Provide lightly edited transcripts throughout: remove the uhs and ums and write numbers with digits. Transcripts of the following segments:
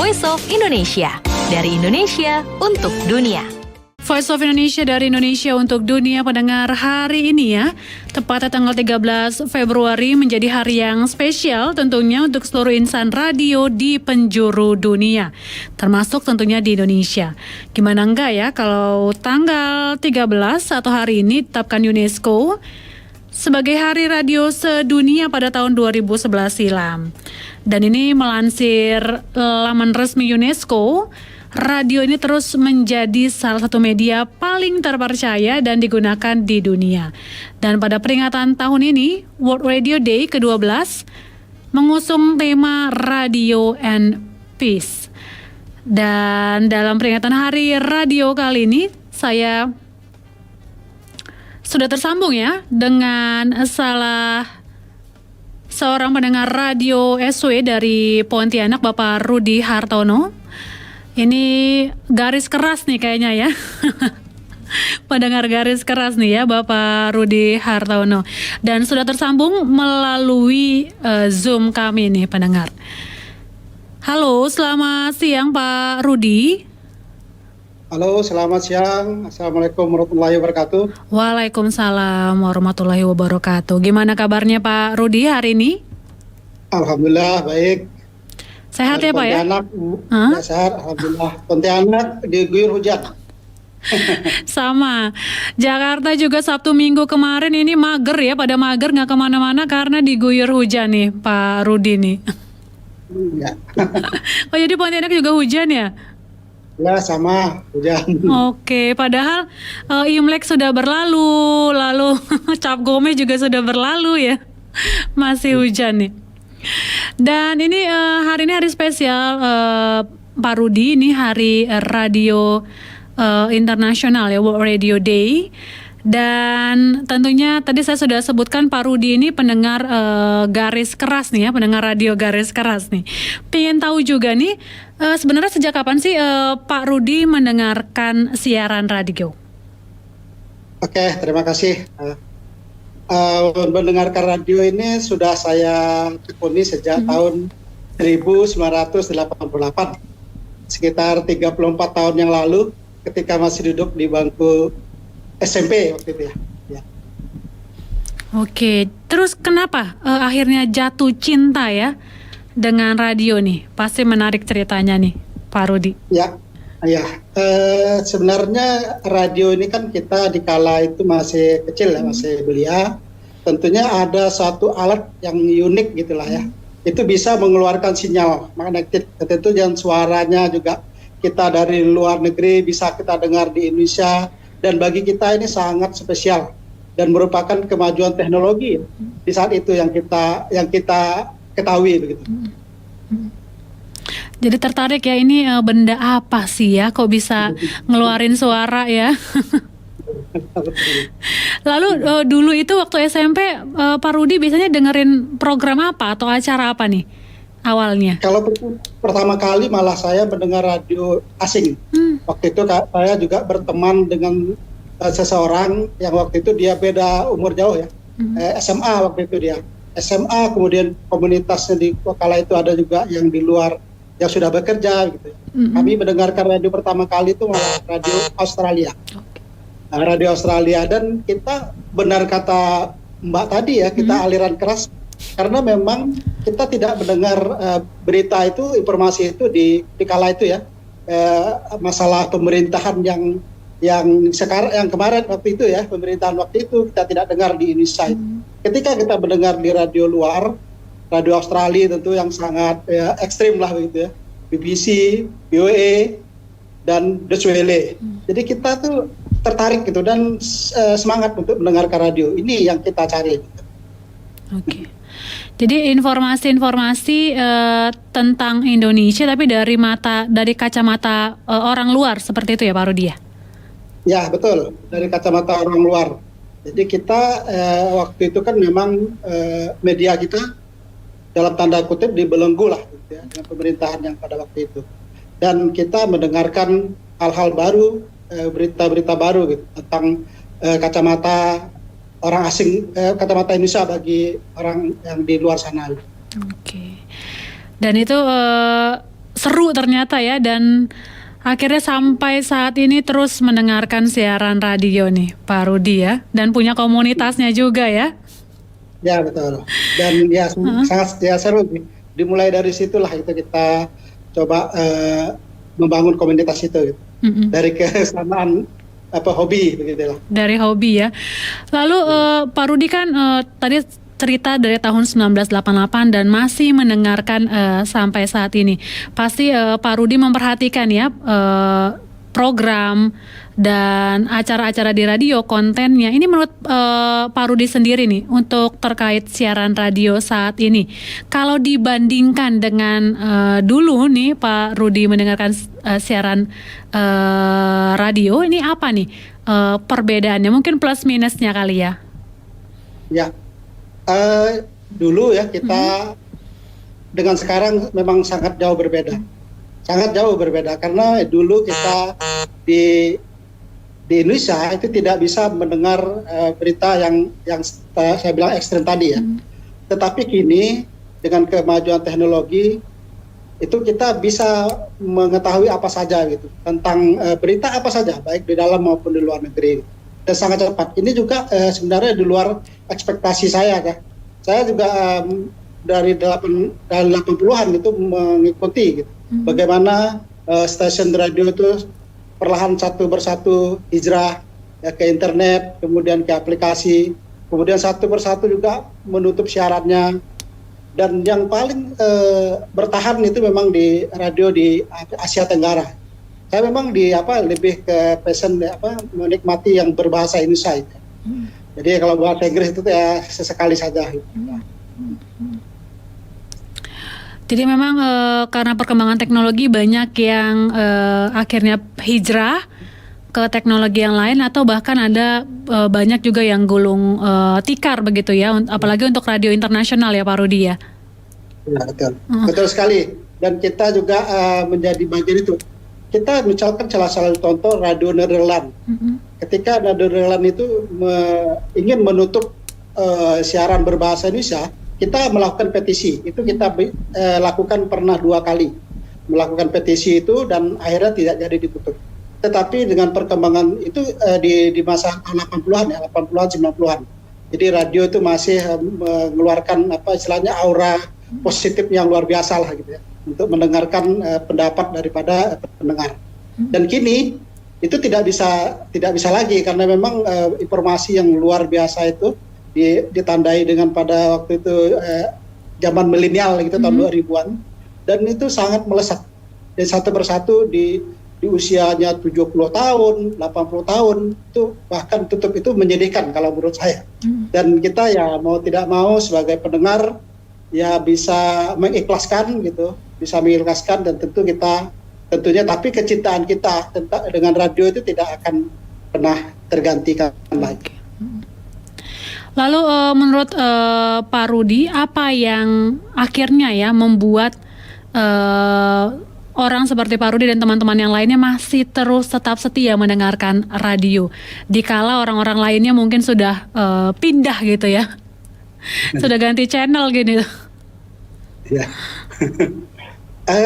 Voice of Indonesia. Dari Indonesia untuk dunia. Voice of Indonesia dari Indonesia untuk dunia pendengar hari ini ya. Tepatnya tanggal 13 Februari menjadi hari yang spesial tentunya untuk seluruh insan radio di penjuru dunia. Termasuk tentunya di Indonesia. Gimana enggak ya kalau tanggal 13 atau hari ini ditetapkan UNESCO sebagai Hari Radio Sedunia pada tahun 2011 silam. Dan ini melansir laman resmi UNESCO, radio ini terus menjadi salah satu media paling terpercaya dan digunakan di dunia. Dan pada peringatan tahun ini, World Radio Day ke-12 mengusung tema Radio and Peace. Dan dalam peringatan Hari Radio kali ini, saya sudah tersambung ya dengan seorang pendengar radio SW dari Pontianak, Bapak Rudi Hartono. Ini garis keras nih kayaknya ya. Pendengar garis keras nih ya Bapak Rudi Hartono. Dan sudah tersambung melalui Zoom kami nih pendengar. Halo, selamat siang Pak Rudi. Halo, selamat siang. Assalamualaikum warahmatullahi wabarakatuh. Waalaikumsalam warahmatullahi wabarakatuh. Gimana kabarnya Pak Rudi hari ini? Alhamdulillah baik. Sehat ya Pak ya? Pontianak, sehat, alhamdulillah. Pontianak diguyur hujan. Sama, Jakarta juga Sabtu Minggu kemarin ini mager ya, pada mager nggak kemana-mana karena diguyur hujan nih Pak Rudi nih. Ya. Oh jadi Pontianak juga hujan ya? Ya sama, hujan. Oke, padahal Imlek sudah berlalu, lalu Cap Gome juga sudah berlalu ya, masih hujan nih. Dan ini hari ini hari spesial Pak Rudi, ini hari radio internasional ya, World Radio Day. Dan tentunya tadi saya sudah sebutkan Pak Rudi ini pendengar garis keras nih ya, pendengar radio garis keras nih. Pengen tahu juga nih sebenarnya sejak kapan sih Pak Rudi mendengarkan siaran radio? Oke, terima kasih. Mendengarkan radio ini sudah saya tekuni sejak tahun 1988, sekitar 34 tahun yang lalu ketika masih duduk di bangku SMP waktu itu ya. Oke, terus kenapa akhirnya jatuh cinta ya dengan radio nih? Pasti menarik ceritanya nih Pak Rudi. Ya. Sebenarnya radio ini kan kita di kala itu masih kecil ya, masih belia. Tentunya ada satu alat yang unik gitulah ya. Itu bisa mengeluarkan sinyal magnetik. Tentu dan suaranya juga kita dari luar negeri bisa kita dengar di Indonesia. Dan bagi kita ini sangat spesial dan merupakan kemajuan teknologi di saat itu yang kita ketahui begitu. Jadi tertarik ya, ini benda apa sih ya kok bisa ngeluarin suara ya. Lalu dulu itu waktu SMP Pak Rudi biasanya dengerin program apa atau acara apa nih awalnya? Kalau pertama kali malah saya mendengar radio asing. Waktu itu saya juga berteman dengan seseorang yang waktu itu dia beda umur jauh ya. SMA waktu itu dia. SMA, kemudian komunitasnya di kala itu ada juga yang di luar yang sudah bekerja gitu. Kami mendengarkan radio pertama kali itu malah radio Australia. Radio Australia, dan kita benar kata Mbak tadi ya, kita aliran keras karena memang kita tidak mendengar berita itu, informasi itu di kala itu ya. Masalah pemerintahan yang sekarang, yang kemarin waktu itu ya, pemerintahan waktu itu kita tidak dengar di Indonesia. Ketika kita mendengar di radio luar, radio Australia tentu yang sangat ekstrim lah begitu ya, BBC, VOA, dan Deutsche Welle. Jadi kita tuh tertarik gitu dan semangat untuk mendengarkan radio. Ini yang kita cari. Oke. Jadi informasi-informasi tentang Indonesia tapi dari kacamata orang luar seperti itu ya Pak Rudi ya? Ya betul, dari kacamata orang luar. Jadi kita waktu itu kan memang media kita dalam tanda kutip dibelenggu lah gitu ya, dengan pemerintahan yang pada waktu itu. Dan kita mendengarkan hal-hal baru, berita-berita baru gitu, tentang kacamata orang asing, kacamata Indonesia bagi orang yang di luar sana. Oke. Dan itu seru ternyata ya, dan akhirnya sampai saat ini terus mendengarkan siaran radio nih Pak Rudi ya, dan punya komunitasnya juga ya. Ya betul. Dan ya sangat ya seru. Dimulai dari situlah itu kita coba membangun komunitas itu gitu. Dari kesamaan hobi begitulah. Dari hobi ya. Lalu Pak Rudi kan tadi cerita dari tahun 1988 dan masih mendengarkan sampai saat ini. Pasti Pak Rudi memperhatikan ya program dan acara-acara di radio, kontennya. Ini menurut Pak Rudi sendiri nih, untuk terkait siaran radio saat ini, kalau dibandingkan dengan dulu nih Pak Rudi mendengarkan siaran radio, ini apa nih perbedaannya? Mungkin plus minusnya kali ya? Ya, dulu ya kita dengan sekarang memang sangat jauh berbeda. Sangat jauh berbeda, karena dulu kita di Indonesia itu tidak bisa mendengar berita yang saya bilang ekstrem tadi ya. Tetapi kini dengan kemajuan teknologi itu kita bisa mengetahui apa saja gitu tentang berita apa saja, baik di dalam maupun di luar negeri, dan sangat cepat. Ini juga sebenarnya di luar ekspektasi saya ya. Saya juga dari 80-an itu mengikuti gitu. Bagaimana stasiun radio itu perlahan satu persatu hijrah ya, ke internet, kemudian ke aplikasi, kemudian satu persatu juga menutup siarannya. Dan yang paling bertahan itu memang di radio di Asia Tenggara. Saya memang lebih ke passion menikmati yang berbahasa Indonesia itu. Jadi kalau bahasa Inggris itu ya sesekali saja. Jadi memang karena perkembangan teknologi banyak yang akhirnya hijrah ke teknologi yang lain, atau bahkan ada banyak juga yang gulung tikar begitu ya, apalagi untuk radio internasional ya Pak Rudi ya. Ya betul, betul sekali. Dan kita juga menjadi bagian itu. Kita misalkan salah satu contoh Radio Nederland. Ketika Radio Nederland itu ingin menutup siaran berbahasa Indonesia, kita melakukan petisi. Itu kita lakukan pernah 2 kali melakukan petisi itu, dan akhirnya tidak jadi ditutup. Tetapi dengan perkembangan itu di masa 80-an ya, 80-an 90-an. Jadi radio itu masih mengeluarkan istilahnya aura positif yang luar biasa lah gitu ya, untuk mendengarkan pendapat daripada pendengar. Dan kini itu tidak bisa lagi, karena memang informasi yang luar biasa itu ditandai dengan pada waktu itu zaman milenial gitu, tahun 2000-an, dan itu sangat melesat. Dan satu persatu di usianya 70 tahun, 80 tahun itu bahkan tutup, itu menyedihkan kalau menurut saya. Dan kita ya mau tidak mau sebagai pendengar ya bisa mengikhlaskan gitu, dan tentunya tapi kecintaan kita dengan radio itu tidak akan pernah tergantikan lagi. Lalu menurut Pak Rudi, apa yang akhirnya ya membuat orang seperti Pak Rudi dan teman-teman yang lainnya masih terus tetap setia mendengarkan radio, dikala orang-orang lainnya mungkin sudah pindah gitu ya, sudah ganti channel gini? Ya.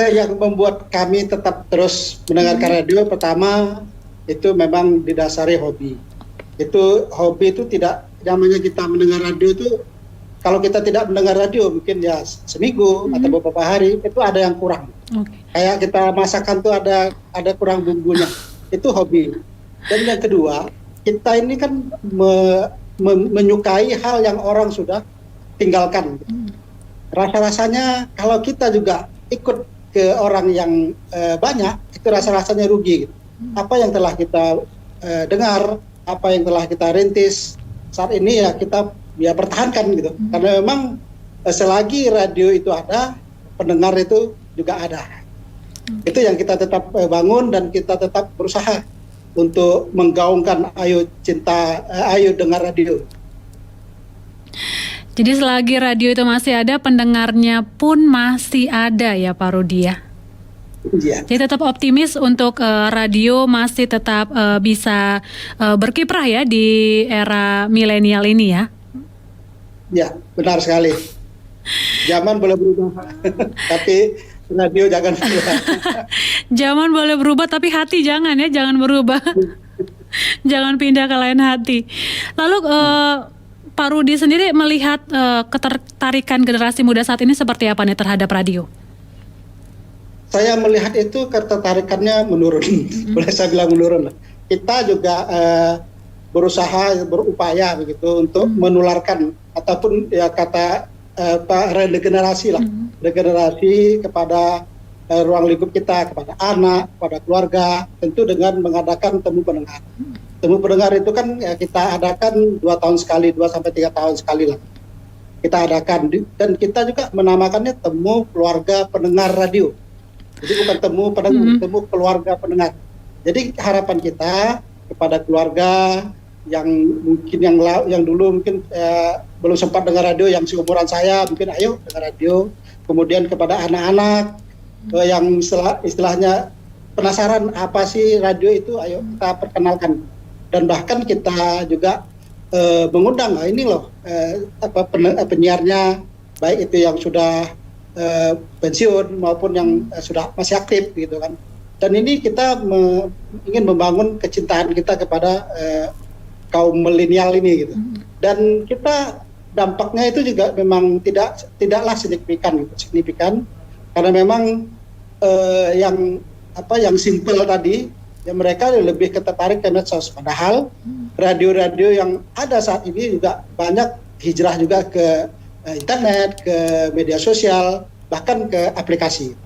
Yang membuat kami tetap terus mendengarkan radio, pertama itu memang didasari hobi. Itu hobi itu tidak, namanya kita mendengar radio itu, kalau kita tidak mendengar radio mungkin ya seminggu atau beberapa hari itu ada yang kurang. Kayak kita masakan tuh ada kurang bumbunya. Itu hobi. Dan yang kedua, kita ini kan menyukai hal yang orang sudah tinggalkan. Rasa-rasanya kalau kita juga ikut ke orang yang banyak, itu rasa-rasanya rugi gitu. Apa yang telah kita dengar, apa yang telah kita rintis saat ini ya kita pertahankan gitu. Karena memang selagi radio itu ada, pendengar itu juga ada. Itu yang kita tetap bangun, dan kita tetap berusaha untuk menggaungkan ayo dengar radio. Jadi selagi radio itu masih ada, pendengarnya pun masih ada ya Pak Rudi ya? Iya. Jadi tetap optimis untuk radio masih tetap bisa berkiprah ya di era milenial ini ya? Ya, benar sekali. Zaman boleh berubah, tapi radio jangan berubah. Zaman boleh berubah tapi hati jangan ya, jangan berubah. Jangan pindah ke lain hati. Lalu Pak Rudi sendiri melihat ketertarikan generasi muda saat ini seperti apa nih terhadap radio? Saya melihat itu ketertarikannya menurun, boleh saya bilang menurun. Kita juga berusaha, berupaya begitu untuk menularkan ataupun ya kata regenerasi lah, regenerasi kepada ruang lingkup kita, kepada anak, kepada keluarga, tentu dengan mengadakan temu pendengar. Temu pendengar itu kan ya, kita adakan 2 tahun sekali, 2 sampai 3 tahun sekali lah. Kita adakan dan kita juga menamakannya temu keluarga pendengar radio. Jadi bukan temu pendengar, temu keluarga pendengar. Jadi harapan kita kepada keluarga yang mungkin yang dulu mungkin belum sempat dengar radio, yang seumuran saya mungkin ayo dengar radio. Kemudian kepada anak-anak yang istilahnya penasaran apa sih radio itu, ayo kita perkenalkan. Dan bahkan kita juga mengundang ini loh penyiarnya, baik itu yang sudah pensiun maupun yang sudah masih aktif gitu kan. Dan ini kita ingin membangun kecintaan kita kepada kaum milenial ini gitu. Dan kita dampaknya itu juga memang tidaklah signifikan karena memang yang simpel tadi ya, mereka lebih tertarik ke medsos. Padahal radio-radio yang ada saat ini juga banyak hijrah juga ke internet, ke media sosial, bahkan ke aplikasi.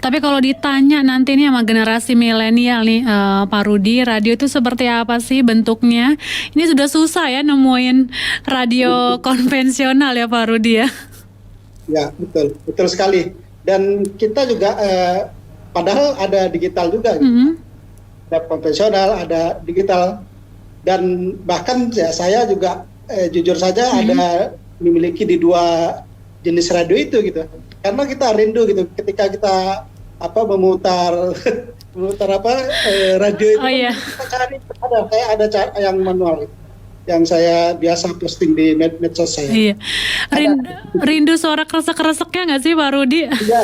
Tapi kalau ditanya nanti nih sama generasi milenial nih Pak Rudi, radio itu seperti apa sih bentuknya? Ini sudah susah ya nemuin radio konvensional ya Pak Rudi ya? Ya betul sekali. Dan kita juga padahal ada digital juga, ada konvensional, ada digital, dan bahkan ya, saya juga jujur saja ada memiliki di 2 jenis radio itu gitu. Karena kita rindu gitu ketika kita memutar radio itu. Oh, iya. Kita cari ada cara yang manual gitu, yang saya biasa posting di medsos saya. Iya. Rindu suara kresek-kreseknya nggak sih Pak Rudi? Iya,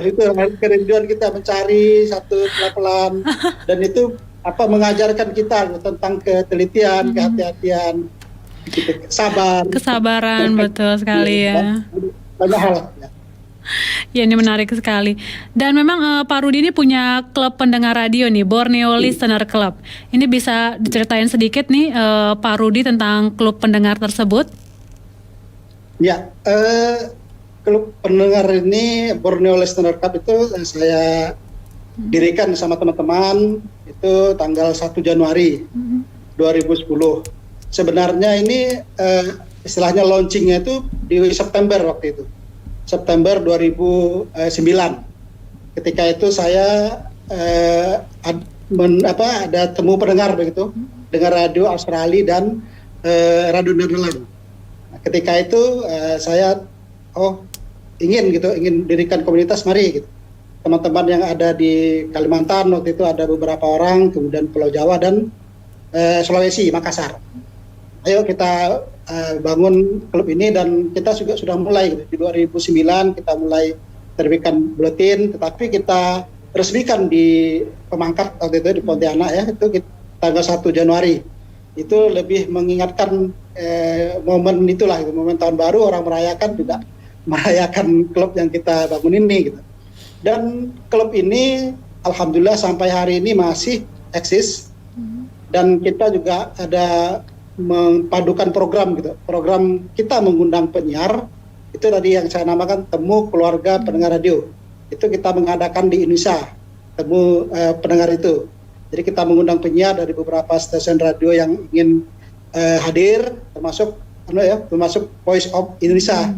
itu kerinduan kita mencari satu pelan-pelan, dan itu mengajarkan kita tentang ketelitian, kehati-hatian, gitu, kesabaran, betul sekali ya. Banyak hal. Ya, ini menarik sekali. Dan memang Pak Rudi ini punya klub pendengar radio nih, Borneo Listener Club. Ini bisa diceritain sedikit nih Pak Rudi tentang klub pendengar tersebut? Ya, klub pendengar ini Borneo Listener Club itu saya dirikan sama teman-teman itu tanggal 1 Januari 2010. Sebenarnya ini istilahnya launchingnya itu di September waktu itu. September 2009. Ketika itu saya ada temu pendengar begitu dengan radio Australia dan radio Nederland. Nah, ketika itu saya ingin dirikan komunitas, mari gitu. Teman-teman yang ada di Kalimantan waktu itu ada beberapa orang, kemudian Pulau Jawa dan Sulawesi, Makassar. Ayo kita bangun klub ini, dan kita juga sudah mulai gitu. Di 2009 kita mulai terbitkan buletin, tetapi kita resmikan di Pemangkat waktu itu di Pontianak ya, itu tanggal 1 Januari. Itu lebih mengingatkan momen itulah, gitu. Momen tahun baru, orang merayakan klub yang kita bangun ini gitu. Dan klub ini alhamdulillah sampai hari ini masih eksis, dan kita juga ada mempadukan program gitu. Program kita mengundang penyiar, itu tadi yang saya namakan temu keluarga pendengar radio. Itu kita mengadakan di Indonesia, temu pendengar itu. Jadi kita mengundang penyiar dari beberapa stasiun radio yang ingin hadir, termasuk Voice of Indonesia.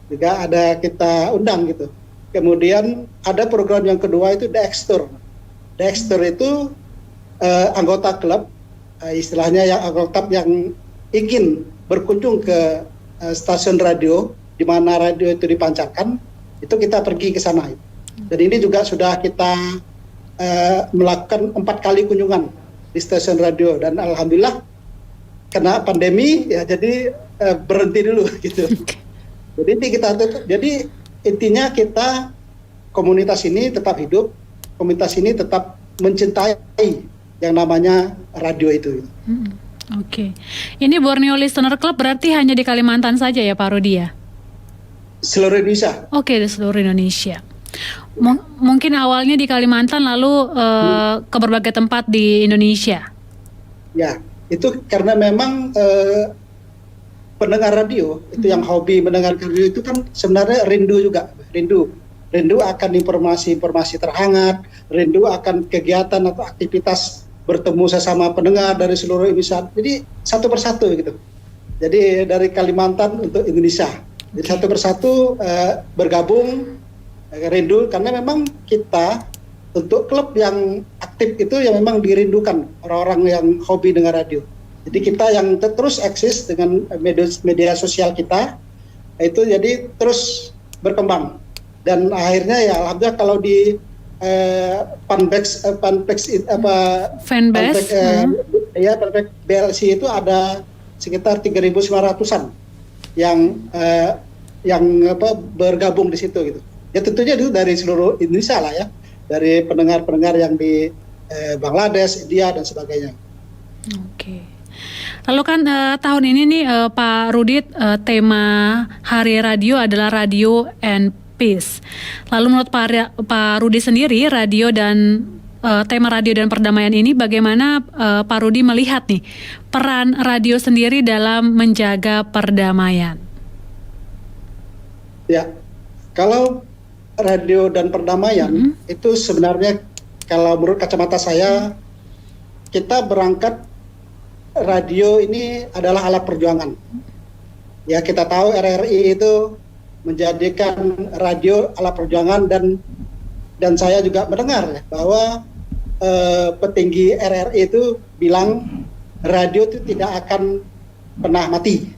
Juga ada kita undang gitu. Kemudian ada program yang kedua itu Dexter. Dexter itu anggota klub, istilahnya yang anggota yang ingin berkunjung ke stasiun radio di mana radio itu dipancarkan, itu kita pergi ke sana. Jadi ini juga sudah kita melakukan 4 kali kunjungan di stasiun radio, dan alhamdulillah kena pandemi ya, jadi berhenti dulu gitu. Jadi ini kita tutup. Jadi intinya kita komunitas ini tetap hidup, komunitas ini tetap mencintai yang namanya radio itu. Oke. Ini Borneo Listener Club berarti hanya di Kalimantan saja ya Pak Rudi ya? Seluruh Indonesia. Oke, di seluruh Indonesia. Mungkin awalnya di Kalimantan lalu ke berbagai tempat di Indonesia. Ya, itu karena memang pendengar radio itu yang hobi mendengarkan radio itu kan sebenarnya rindu juga, rindu akan informasi-informasi terhangat, rindu akan kegiatan atau aktivitas bertemu sesama pendengar dari seluruh Indonesia. Jadi satu persatu gitu. Jadi dari Kalimantan untuk Indonesia. Jadi satu persatu bergabung rindu karena memang kita untuk klub yang aktif itu yang memang dirindukan orang-orang yang hobi dengan radio. Jadi kita yang terus eksis dengan media sosial kita itu jadi terus berkembang dan akhirnya ya alhamdulillah kalau di fanbase BLC itu ada sekitar 3.900-an yang bergabung di situ gitu. Ya tentunya itu dari seluruh Indonesia lah ya, dari pendengar-pendengar yang di Bangladesh, India dan sebagainya. Oke. Lalu kan tahun ini nih Pak Rudi tema Hari Radio adalah Radio and Peace. Lalu menurut Pak Rudi sendiri radio dan tema radio dan perdamaian ini bagaimana Pak Rudi melihat nih peran radio sendiri dalam menjaga perdamaian? Ya, kalau radio dan perdamaian itu sebenarnya kalau menurut kacamata saya kita berangkat radio ini adalah alat perjuangan. Ya kita tahu RRI itu menjadikan radio alat perjuangan dan saya juga mendengar ya, bahwa petinggi RRI itu bilang radio itu tidak akan pernah mati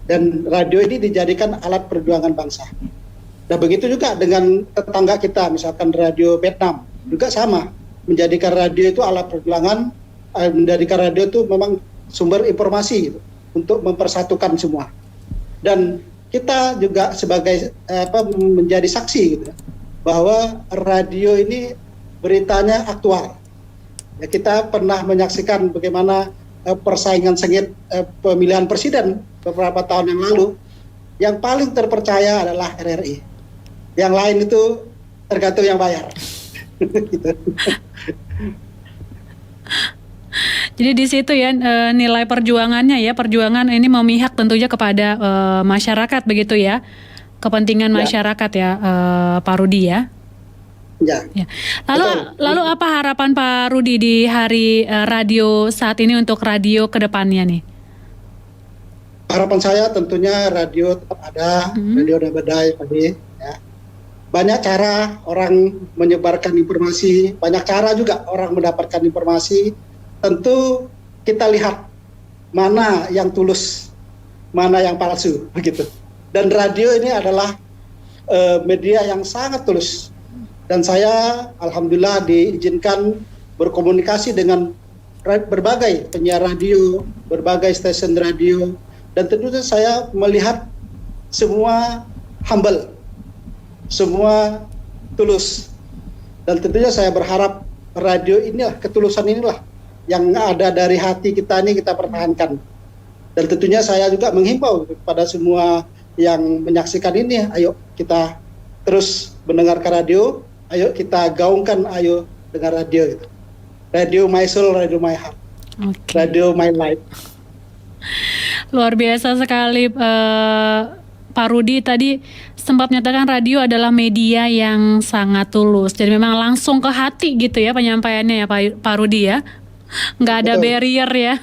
dan radio ini dijadikan alat perjuangan bangsa. Dan begitu juga dengan tetangga kita, misalkan radio Vietnam juga sama, menjadikan radio itu alat perjuangan, menjadikan radio itu memang sumber informasi gitu, untuk mempersatukan semua. Dan kita juga sebagai menjadi saksi gitu, bahwa radio ini beritanya aktual. Ya, kita pernah menyaksikan bagaimana persaingan sengit pemilihan presiden beberapa tahun yang lalu. Yang paling terpercaya adalah RRI. Yang lain itu tergantung yang bayar. Gitu. Jadi di situ ya nilai perjuangannya ya, perjuangan ini memihak tentunya kepada masyarakat begitu ya, kepentingan masyarakat ya Pak Rudi ya. Ya. Lalu apa harapan Pak Rudi di hari radio saat ini untuk radio ke depannya nih? Harapan saya tentunya radio tetap ada, radio dan badai tadi. Ya. Banyak cara orang menyebarkan informasi, banyak cara juga orang mendapatkan informasi. Tentu kita lihat mana yang tulus, mana yang palsu, begitu. Dan radio ini adalah media yang sangat tulus. Dan saya alhamdulillah diizinkan berkomunikasi dengan berbagai penyiar radio, berbagai stasiun radio, dan tentunya saya melihat semua humble, semua tulus. Dan tentunya saya berharap radio inilah, ketulusan inilah yang ada dari hati kita ini kita pertahankan. Dan tentunya saya juga menghimbau kepada semua yang menyaksikan ini, ayo kita terus mendengarkan radio, ayo kita gaungkan, ayo dengar radio gitu. Radio my soul, radio my heart, radio my life. Luar biasa sekali Pak Rudi tadi sempat menyatakan radio adalah media yang sangat tulus. Jadi memang langsung ke hati gitu ya penyampaiannya ya Pak Rudi ya. Nggak ada barrier ya.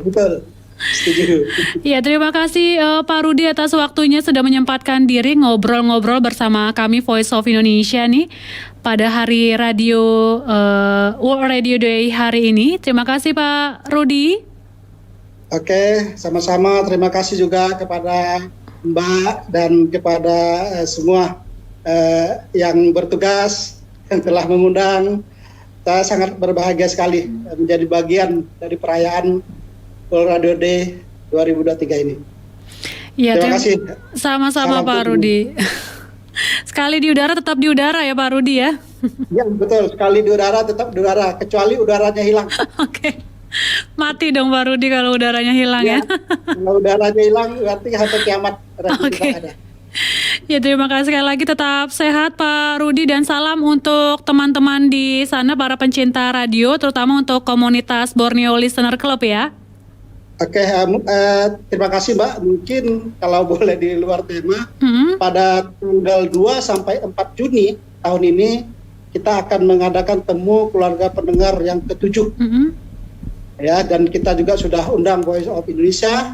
Betul. Setuju. Ya, terima kasih Pak Rudi atas waktunya sudah menyempatkan diri ngobrol-ngobrol bersama kami Voice of Indonesia nih pada hari radio World Radio Day hari ini. Terima kasih Pak Rudi. Oke, sama-sama. Terima kasih juga kepada Mbak dan kepada semua yang bertugas yang telah mengundang. Saya sangat berbahagia sekali menjadi bagian dari perayaan World Radio Day 2023 ini. Ya, terima kasih. Sama-sama Pak Rudi. Sekali di udara tetap di udara ya Pak Rudi ya. Ya betul, sekali di udara tetap di udara, kecuali udaranya hilang. Oke. Mati dong Pak Rudi kalau udaranya hilang ya. Kalau udaranya hilang berarti sampai kiamat. Oke. Tidak ada. Ya terima kasih sekali lagi, tetap sehat Pak Rudi, dan salam untuk teman-teman di sana, para pencinta radio, terutama untuk komunitas Borneo Listener Club ya. Oke, terima kasih Mbak. Mungkin kalau boleh di luar tema, pada tanggal 2 sampai 4 Juni tahun ini kita akan mengadakan temu keluarga pendengar yang ke-7. Ya, dan kita juga sudah undang Voice of Indonesia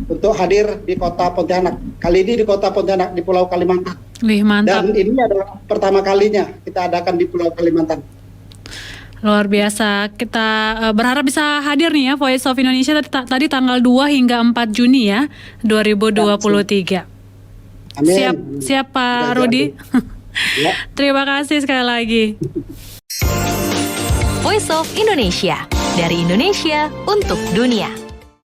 untuk hadir di kota Pontianak. Kali ini di kota Pontianak di Pulau Kalimantan. Wih, mantap. Dan ini adalah pertama kalinya kita adakan di Pulau Kalimantan. Luar biasa. Kita berharap bisa hadir nih ya Voice of Indonesia tadi tanggal 2 hingga 4 Juni ya 2023. Amin. Siap Pak Rudi. Ya. Terima kasih sekali lagi. Voice of Indonesia, dari Indonesia untuk dunia.